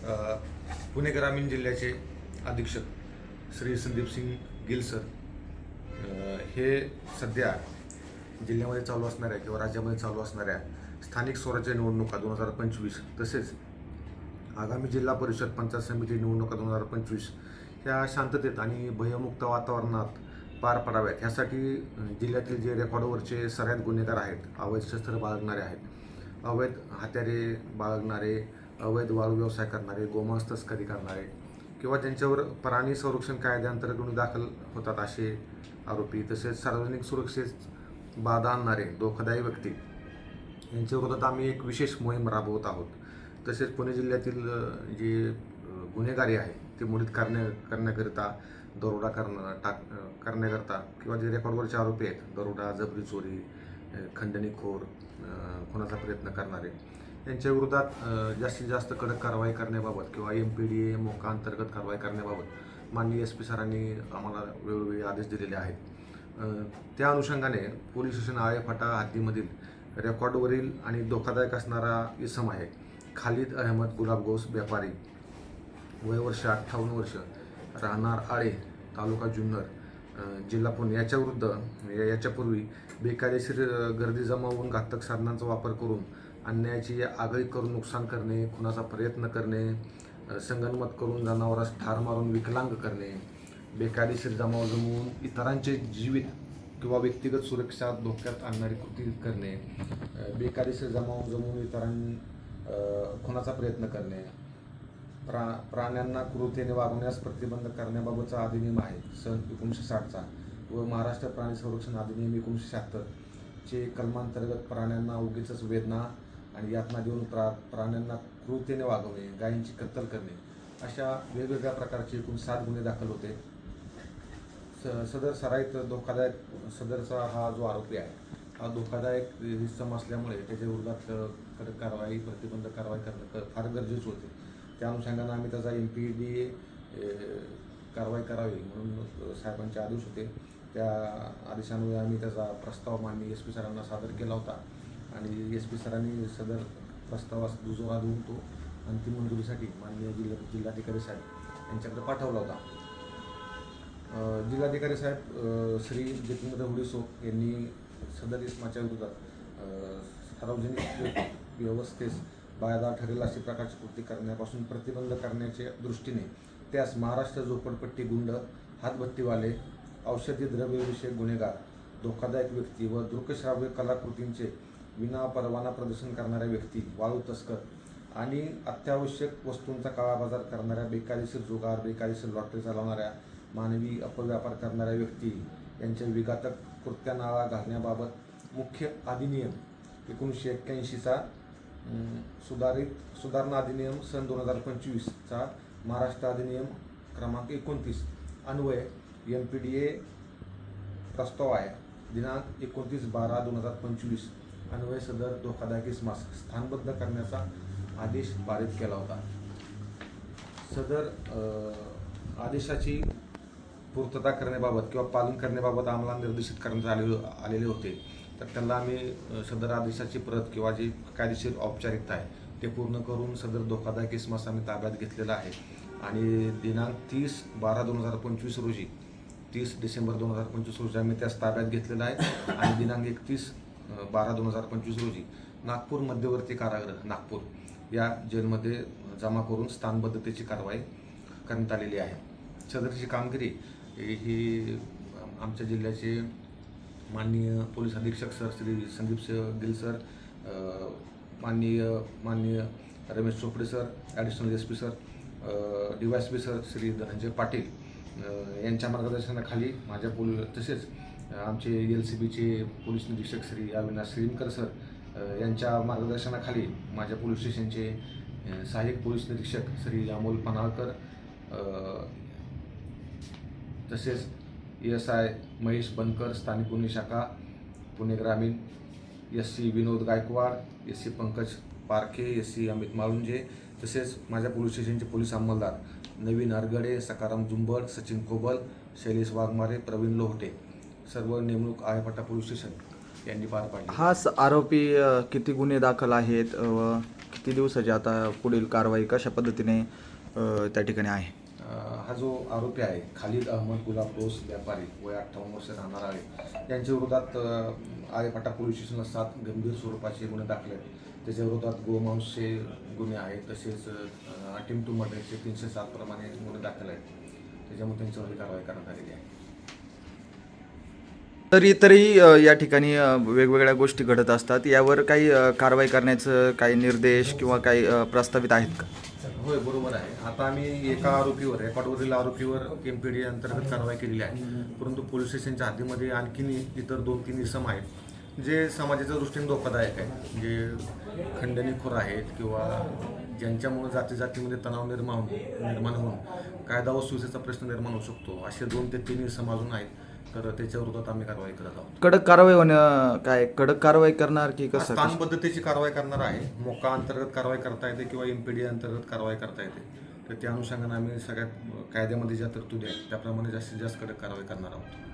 अ, पुणे ग्रामीण जिल्ह्याचे अधीक्षक श्री संदीप सिंग गिल सर हे सध्या जिल्ह्यामध्ये चालू असणाऱ्या किंवा राज्यामध्ये चालू असणाऱ्या स्थानिक स्वराज्य निवडणुका 2025 तसेच आगामी जिल्हा परिषद पंचायत समिती निवडणुका 2025 ह्या शांततेत आणि भयमुक्त वातावरणात पार पडाव्यात ह्यासाठी जिल्ह्यातील जे रेकॉर्डवरचे सगळ्यात गुन्हेगार आहेत, अवैध शस्त्र बाळगणारे आहेत, अवैध हत्यारे बाळगणारे, अवैध वाळू व्यवसाय करणारे, गोमांस तस्करी करणारे किंवा ज्यांच्यावर प्राणी संरक्षण कायद्याअंतर्गत गुन्हे दाखल होतात असे आरोपी, तसेच सार्वजनिक सुरक्षेस बाधा आणणारे धोकादायी व्यक्ती यांच्या विरोधात आम्ही एक विशेष मोहीम राबवत आहोत. तसेच पुणे जिल्ह्यातील जे गुन्हेगारी आहे ते मोडीत करण्याकरिता दरोडा करण्याकरता किंवा जे रेकॉर्डवरचे आरोपी आहेत, दरोडा, जबरी चोरी, खंडणीखोर, खुनाचा प्रयत्न करणारे यांच्या विरोधात जास्तीत जास्त कडक कारवाई करण्याबाबत किंवा MPDA मोका अंतर्गत कारवाई करण्याबाबत माननीय SP सरांनी आम्हाला वेळोवेळी आदेश दिलेले आहेत. त्या अनुषंगाने पोलीस स्टेशन आळेफाटा हद्दीमधील रेकॉर्डवरील आणि धोकादायक असणारा इसम आहे खालिद अहमद गुलाब गौस व्यापारी, वय वर्ष 58 वर्ष, राहणार आळे, तालुका जुन्नर, जिल्हा पुणे याच्यापूर्वी बेकायदेशीर गर्दी जमावून घातक साधनांचा वापर करून अन्यायाची आगळीक करून नुकसान करणे, खुनाचा प्रयत्न करणे, संगनमत करून जनावरास ठार मारून विकलांग करणे, बेकायदेशीर जमाव जमवून इतरांचे जीवित किंवा व्यक्तिगत सुरक्षा धोक्यात आणणारी कृती करणे, बेकायदेशीर जमाव जमवून खुनाचा प्रयत्न करणे, प्राण्यांना क्रूरतेने वागवण्यास प्रतिबंध करण्याबाबतचा अधिनियम आहे सन 1960चा व महाराष्ट्र प्राणी संरक्षण अधिनियम 1976 चे कलमांतर्गत प्राण्यांना उगीचच वेदना आणि यातना देऊन प्राण्यांना क्रूरतेने वागवणे, गायींची कत्तल करणे अशा वेगवेगळ्या प्रकारचे एकूण 7 गुन्हे दाखल होते. सदर सराईत सदरचा हा जो आरोपी आहे हा धोकादायक इसम असल्यामुळे त्याच्या विरोधात कडक कारवाई, प्रतिबंध कारवाई करणं फार गरजेचं होते. त्या अनुषंगानं आम्ही त्याचा MPDA कारवाई करावी म्हणून साहेबांचे आदेश होते. त्या आदेशान्वये आम्ही त्याचा प्रस्ताव माननीय SP सरांना सादर केला होता आणि SP सरांनी सदर प्रस्तावास दुजोरा देऊन तो अंतिम मंजुरीसाठी माननीय जिल्हाधिकारी साहेब यांच्याकडे पाठवला होता. जिल्हाधिकारी साहेब श्री जितेंद्र हुडेसो यांनी सदर इसमाच्या विरोधात सार्वजनिक व्यवस्थेस बाधा ठरेल अशी प्रकारची कृती करण्यापासून प्रतिबंध करण्याच्या दृष्टीने त्यास महाराष्ट्र झोपडपट्टी गुंड, हातभट्टीवाले, औषधी द्रव्यविषयक गुन्हेगार, धोकादायक व्यक्ती व दृकश्राव्य कलाकृतींचे विनापरवाना प्रदर्शन करणाऱ्या व्यक्ती, वाळू तस्कर आणि अत्यावश्यक वस्तूंचा काळाबाजार करणाऱ्या, बेकायदेशीर जुगार, बेकायदेशीर लॉटरी चालवणाऱ्या, मानवी अपव्यापार करणाऱ्या व्यक्ती यांच्या विघातक कृत्यांना आळा घालण्याबाबत मुख्य अधिनियम 1981चा सुधारणा अधिनियम सन 2025चा महाराष्ट्र अधिनियम क्रमांक 29 अन्वये MPDA प्रस्ताव आहे. दिनांक 29/12/2025 अन्वये सदर धोकादायक इसमास स्थानबद्ध करण्याचा आदेश पारित केला होता. सदर आदेशाची पूर्तता करण्याबाबत किंवा पालन करण्याबाबत आम्हाला निर्देशित करण्यात आलेले होते. तर त्यांना आम्ही सदर आदेशाची प्रत किंवा जी कायदेशीर औपचारिकता आहे ते पूर्ण करून सदर धोकादायक इसमास आम्ही ताब्यात घेतलेला आहे आणि दिनांक 30/12/2025 रोजी 30 डिसेंबर 2025 रोजी आम्ही त्यास ताब्यात घेतलेला आहे आणि दिनांक 31/12/2025 रोजी नागपूर मध्यवर्ती कारागृह नागपूर या जेलमध्ये जमा करून स्थानबद्धतेची कारवाई करण्यात आलेली आहे. सदरची कामगिरी ही आमच्या जिल्ह्याचे माननीय पोलीस अधीक्षक सर श्री संदीप गिल सर, माननीय Ramesh Chopde sir, additional SP sir, DYSP sir Shri Dhananjay Patil यांच्या मार्गदर्शनाखाली तसेच आमचे LCBचे पोलीस निरीक्षक श्री अविनाश श्रीमकर सर यांच्या मार्गदर्शनाखाली माझ्या पोलीस स्टेशनचे सहाय्यक पोलीस निरीक्षक श्री अमोल पनाळकर, तसेच SI महेश बनकर, स्थानिक गुन्हे शाखा पुणे ग्रामीण, SC विनोद गायकवाड, SC पंकज पारखे, SC अमित माळुंजे, तसेच माझ्या पोलीस स्टेशनचे पोलीस अंमलदार नवीन अरगडे, सकाराम जुंबड, सचिन कोबल, शैलेश वाघमारे, प्रवीण लोहटे सर्व नेमणूक आळेफाटा पोलीस स्टेशन यांनी पार पाडली. हा आरोपी किती गुन्हे दाखल आहेत व किती दिवसाची आता पुढील कारवाई कशा पद्धतीने त्या ठिकाणी आहे? हा जो आरोपी आहे खालिद अहमद गुलाब रोस व्यापारी वय 58 वर्ष राहणार आहे यांच्या विरोधात आळेफाटा पोलीस स्टेशनला 7 गंभीर स्वरूपाचे गुन्हे दाखल आहेत. त्याच्या विरोधात गोमांसचे गुन्हे आहेत, तसेच अटेम्प्ट टू मर्डरचे 307 प्रमाणे गुन्हे दाखल आहेत. त्याच्यामुळे त्यांच्यावर कारवाई करण्यात आलेली आहे. तरी या ठिकाणी वेगवेगळ्या गोष्टी घडत असतात, यावर काही कारवाई करण्याचं काही निर्देश किंवा काही प्रस्तावित आहेत का? होय, बरोबर आहे. आता आम्ही एका आरोपीवर रेकॉर्डवरील आरोपीवर MPD अंतर्गत कारवाई केलेली आहे. परंतु पोलीस स्टेशनच्या हद्दीमध्ये आणखीन इतर 2-3 इसम आहेत जे समाजाच्या दृष्टीने धोकादायक आहेत, जे खंडणीखोर आहेत किंवा ज्यांच्यामुळे जातीमध्ये तणाव निर्माण होऊन कायदा व सुव्यवस्थेचा प्रश्न निर्माण होऊ शकतो. असे 2 ते 3 इसम अजून आहेत. तर त्याच्या विरोधात आम्ही कारवाई करत आहोत. कडक कारवाई करणार की कसं? स्थान पद्धतीची कारवाई करणार आहे. मोका अंतर्गत कारवाई करता येते किंवा MPD अंतर्गत कारवाई करता येते. तर त्या अनुषंगाने आम्ही सगळ्यात कायद्यामध्ये ज्या तरतुदी आहेत त्याप्रमाणे जास्तीत जास्त कडक कारवाई करणार आहोत.